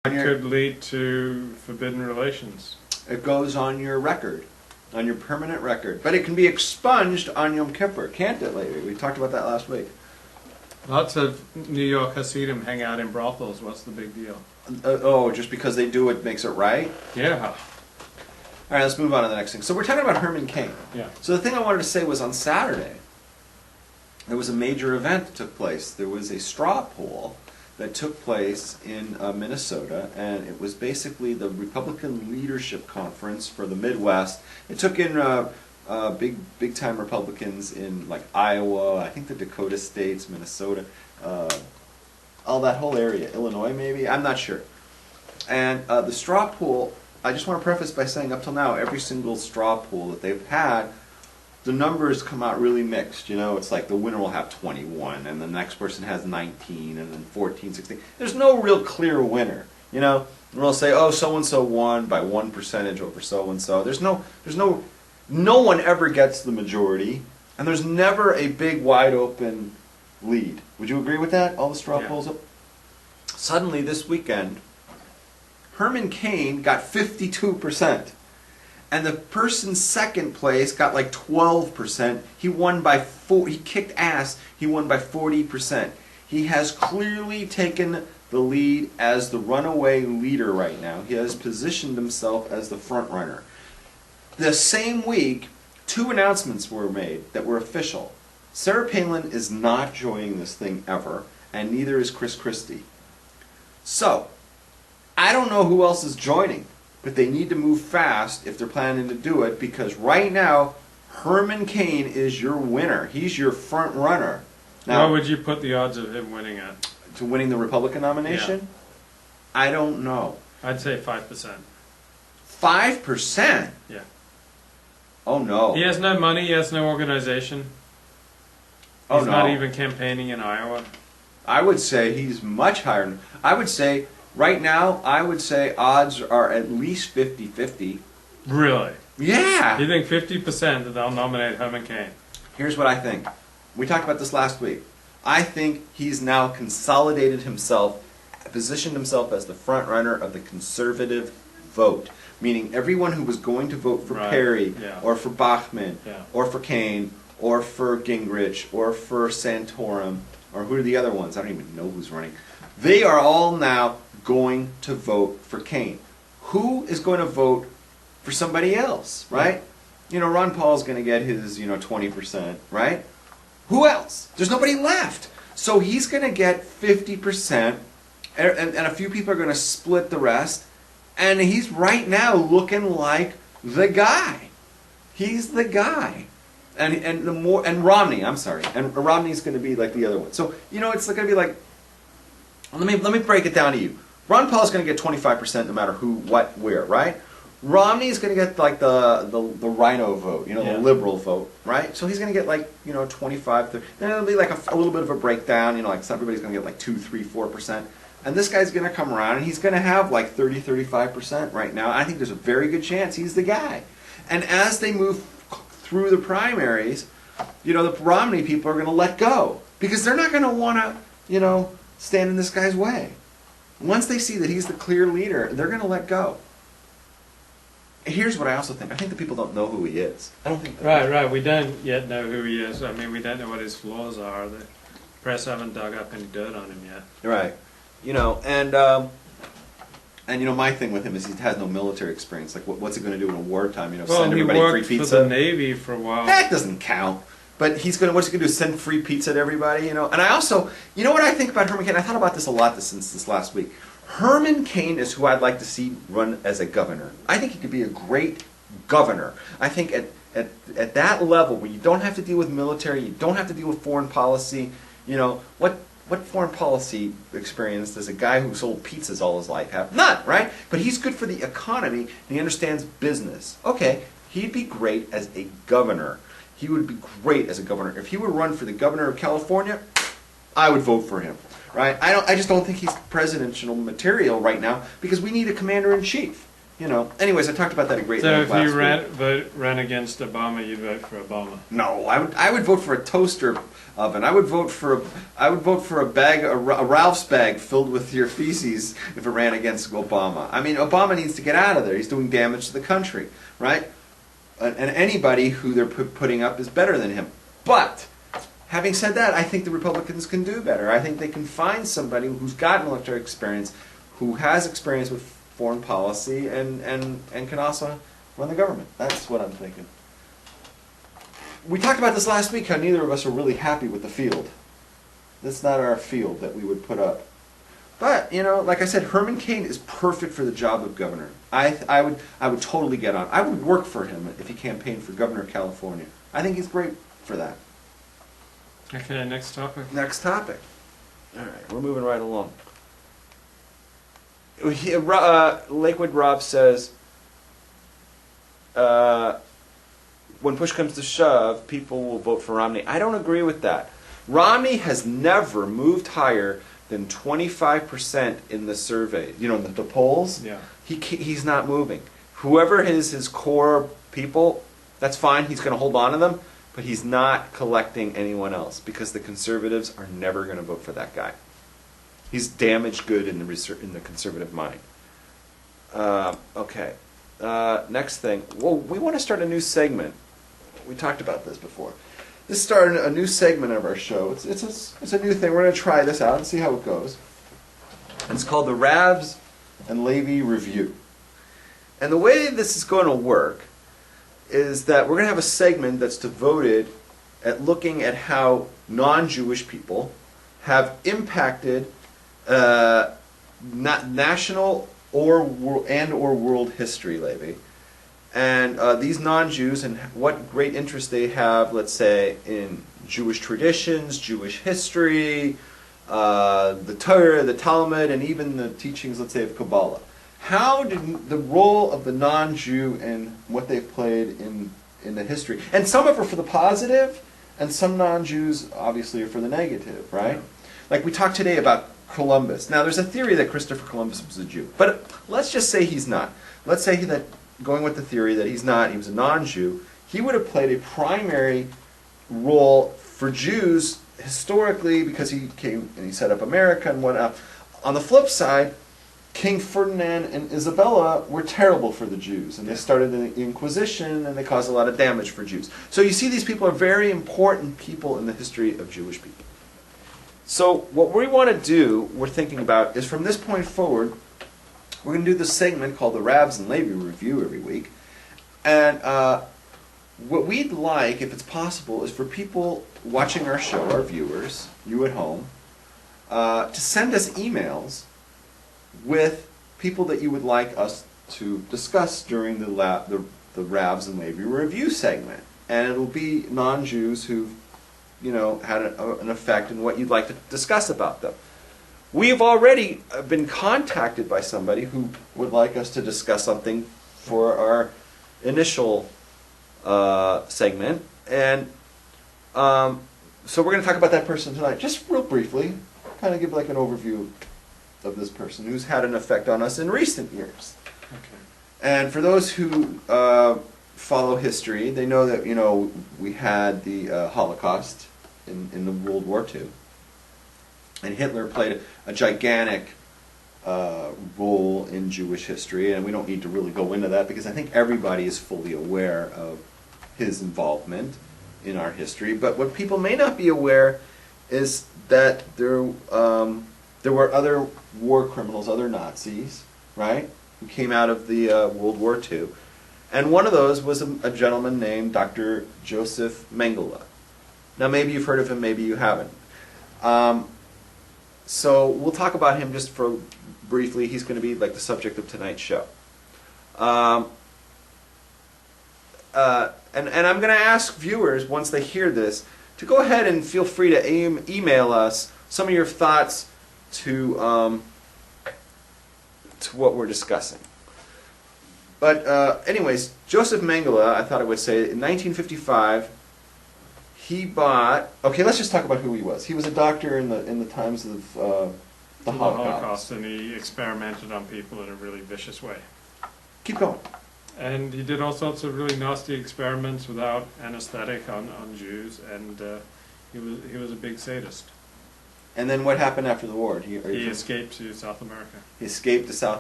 Could lead to forbidden relations. It goes on your record, on your permanent record. But it can be expunged on Yom Kippur, can't it, lady? We talked about that last week. Lots of New York Hasidim hang out in brothels. What's the big deal? Just because they do it makes it right? Yeah. All right, let's move on to the next thing. So we're talking about Herman Cain. Yeah. So the thing I wanted to say was on Saturday, there was a major event that took place. There was a straw poll that took place in Minnesota, and it was basically the Republican Leadership Conference for the Midwest. It took in big time Republicans in like Iowa, I think the Dakota states, Minnesota, all that whole area, Illinois maybe, I'm not sure. And the straw poll, I just want to preface by saying up till now, every single straw poll that they've had, the numbers come out really mixed. You know, it's like the winner will have 21, and the next person has 19, and then 14, 16. There's no real clear winner. You know, and we'll say, oh, so and so won by 1% over so and so. No one ever gets the majority, and there's never a big wide open lead. Would you agree with that? All the straw polls up. Suddenly this weekend, Herman Cain got 52%. And the person second place got like 12%. He won by he kicked ass. He won by 40%. He has clearly taken the lead as the runaway leader right now. He has positioned himself as the front runner. The same week, two announcements were made that were official. Sarah Palin is not joining this thing ever, and neither is Chris Christie. So, I don't know who else is joining. But they need to move fast if they're planning to do it, because right now, Herman Cain is your winner. He's your front runner. Now, what would you put the odds of him winning at? To winning the Republican nomination? Yeah. I don't know. I'd say 5%. 5%? Yeah. Oh no. He has no money, he has no organization. He's not even campaigning in Iowa. I would say he's much higher. I would say, right now, I would say odds are at least 50-50. Really? Yeah. You think 50% that they'll nominate Herman Cain? Here's what I think. We talked about this last week. I think he's now consolidated himself, positioned himself as the front runner of the conservative vote. Meaning everyone who was going to vote for Perry, or for Bachman, or for Cain, or for Gingrich, or for Santorum, or who are the other ones? I don't even know who's running. They are all now going to vote for Cain. Who is going to vote for somebody else, right? You know, Ron Paul's going to get his, 20%, right? Who else? There's nobody left. So he's going to get 50%, and a few people are going to split the rest, and he's right now looking like the guy. He's the guy. And Romney, I'm sorry. And Romney's going to be like the other one. So, it's going to be like, let me break it down to you. Ron Paul's going to get 25% no matter who, what, where, right? Romney's going to get like the rhino vote, the liberal vote, right? So he's going to get like, 25, 30. Then it'll be like a little bit of a breakdown, like everybody's going to get like 2, 3, 4%. And this guy's going to come around and he's going to have like 30, 35% right now. I think there's a very good chance he's the guy. And as they move through the primaries, the Romney people are going to let go. Because they're not going to want to, stand in this guy's way. Once they see that he's the clear leader, they're going to let go. Here's what I also think. I think the people don't know who he is. I don't think. Right. We don't yet know who he is. I mean, we don't know what his flaws are. The press haven't dug up any dirt on him yet. Right. My thing with him is he has no military experience. Like, what's he going to do in a wartime? Send everybody free pizza? He worked for the Navy for a while. That doesn't count. But what's he going to do? Send free pizza to everybody, And I also, what I think about Herman Cain? I thought about this a lot since this last week. Herman Cain is who I'd like to see run as a governor. I think he could be a great governor. I think at that level where you don't have to deal with military, you don't have to deal with foreign policy, what foreign policy experience does a guy who sold pizzas all his life have? None, right? But he's good for the economy, and he understands business. Okay, he'd be great as a governor. He would be great as a governor. If he were run for the governor of California, I would vote for him. Right? I just don't think he's presidential material right now because we need a commander-in-chief. Anyways, I talked about that at great So length if last you week. ran against Obama, you'd vote for Obama. No, I would vote for a toaster oven. I would vote for a Ralph's bag filled with your feces if it ran against Obama. I mean, Obama needs to get out of there. He's doing damage to the country, right? And anybody who they're putting up is better than him. But having said that, I think the Republicans can do better. I think they can find somebody who's got military experience, who has experience with foreign policy, and can also run the government. That's what I'm thinking. We talked about this last week, how neither of us are really happy with the field. That's not our field that we would put up. But, like I said, Herman Cain is perfect for the job of governor. I would totally get on. I would work for him if he campaigned for governor of California. I think he's great for that. Okay, next topic. Next topic. All right, we're moving right along. Lakewood Rob says, when push comes to shove, people will vote for Romney. I don't agree with that. Romney has never moved higher than 25% in the survey. The polls? Yeah. He's not moving. Whoever is his core people, that's fine. He's going to hold on to them. But he's not collecting anyone else because the conservatives are never going to vote for that guy. He's damaged good in the conservative mind. Okay. Next thing. Well, we want to start a new segment. We talked about this before. This started a new segment of our show. It's a new thing. We're going to try this out and see how it goes. It's called the Ravs and Levy Review. And the way this is going to work is that we're going to have a segment that's devoted at looking at how non-Jewish people have impacted national or world history, Levi. And these non-Jews and what great interest they have, let's say, in Jewish traditions, Jewish history, the Torah, the Talmud, and even the teachings, let's say, of Kabbalah. How did the role of the non-Jew and what they've played in the history? And some of it are for the positive, and some non-Jews, obviously, are for the negative, right? Yeah. Like we talked today about Columbus. Now, there's a theory that Christopher Columbus was a Jew. But let's just say he's not. Let's say that, going with the theory that he's not, he was a non-Jew, he would have played a primary role for Jews historically because he came and he set up America and whatnot. On the flip side, King Ferdinand and Isabella were terrible for the Jews, and they started the Inquisition, and they caused a lot of damage for Jews. So you see, these people are very important people in the history of Jewish people. So what we want to do, we're thinking about, is from this point forward, we're going to do this segment called the Ravs and Levy Review every week. And what we'd like, if it's possible, is for people watching our show, our viewers, you at home, to send us emails with people that you would like us to discuss during the Ravs and Levy Review segment. And it'll be non-Jews who've had an effect in what you'd like to discuss about them. We've already been contacted by somebody who would like us to discuss something for our initial segment. And so we're going to talk about that person tonight, just real briefly, kind of give like an overview of this person who's had an effect on us in recent years. Okay. And for those who follow history, they know that we had the Holocaust in the World War II, and Hitler played a gigantic role in Jewish history, and we don't need to really go into that because I think everybody is fully aware of his involvement in our history. But what people may not be aware is that there were other war criminals, other Nazis, right, who came out of the World War II. And one of those was a gentleman named Dr. Joseph Mengele. Now, maybe you've heard of him, maybe you haven't. So we'll talk about him just for briefly. He's going to be like the subject of tonight's show. And I'm going to ask viewers, once they hear this, to go ahead and feel free to email us some of your thoughts to what we're discussing. But anyways, Joseph Mengele, I thought I would say, in 1955, he bought... Okay, let's just talk about who he was. He was a doctor in the times of the Holocaust. And he experimented on people in a really vicious way. Keep going. And he did all sorts of really nasty experiments without anesthetic on Jews, and he was a big sadist. And then what happened after the war? He escaped to South America. He escaped to South